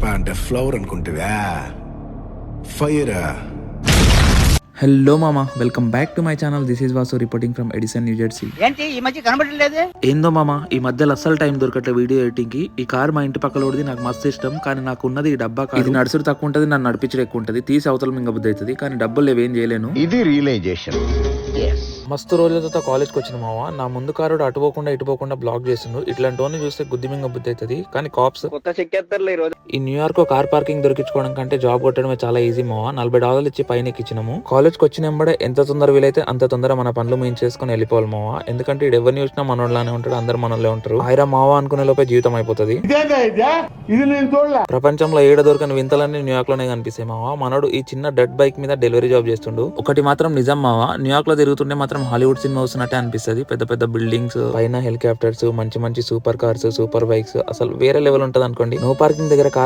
పుష్ప అంటే flower అనుకుంటువా? Fire. Hello మామా, welcome back to my channel. This is Vasu reporting from Edison, new Jersey. ఏంటి ఈ మధ్య కనబడలేదు? ఏందో మామా, ఈ మధ్యలో అస్సలు టైం దొరకట్లే వీడియో ఎడిటింగ్ కి. ఈ కార్ మా ఇంటి పక్కల ఓడిది, నాకు మస్తు ఇష్టం. కానీ నాకు ఉన్నది ఈ డబ్బా కార్. ఇది నడుచుడు తక్కువ ఉంటది, నన్ను నడిపించడం ఎక్కువ ఉంటది. తీసి అవతల మింగ బుద్ధి అవుతుంది, కానీ డబ్బులు లేవు, ఏం చేయలేను. ఇది రియలైజేషన్. మస్తు రోజులతో కాలేజ్కి వచ్చిన మావా, నా ముందు కారుడు అటు పోకుండా ఇటు పోకుండా బ్లాక్ చేస్తుండు. ఇట్లాంటి వాడిని చూస్తే గుద్ది మింగ బుద్ధి అవుతుంది. కానీ కాప్స్ కొత్త చెక్కేస్తారులే ఈ రోజు. ఈ న్యూయార్క్ కార్ పార్కింగ్ దొరికించుకోవడం కంటే జాబ్ కొట్టడమే చాలా ఈజీ మావా. $40 ఇచ్చి పైన ఎక్కించినాము. కాలేజ్కి వచ్చిన వెంబడే ఎంత తొందర వీలైతే అంత తొందర మన పనులు మేము చేసుకుని వెళ్ళిపోవాలి మావా. ఎందుకంటే ఇది ఎవరిని చూసినా మనోళ్ళనే ఉంటాడు, అందరు మనోళ్ళే ఉంటారు. ఆయరా మావా అనుకునే లోపే జీవితం అయిపోతుంది. ప్రపంచంలో ఏడ దొరకని వింతలన్నీ న్యూయార్క్ లోనే కనిపిస్తాయి మావా. మనోడు ఈ చిన్న డెడ్ బైక్ మీద డెలివరీ జాబ్ చేస్తుండు. ఒకటి మాత్రం నిజం మావా, న్యూయార్క్ లో తిరుగుతుంటే మాత్రం హాలీవుడ్ సినిమా వస్తున్నట్టే అనిపిస్తుంది. పెద్ద పెద్ద బిల్డింగ్స్, పైన హెలికాప్టర్స్, మంచి మంచి సూపర్ కార్స్, సూపర్ బైక్స్, అసలు వేరే లెవెల్ ఉంటది అనుకోండి. నో పార్కింగ్ దగ్గర కార్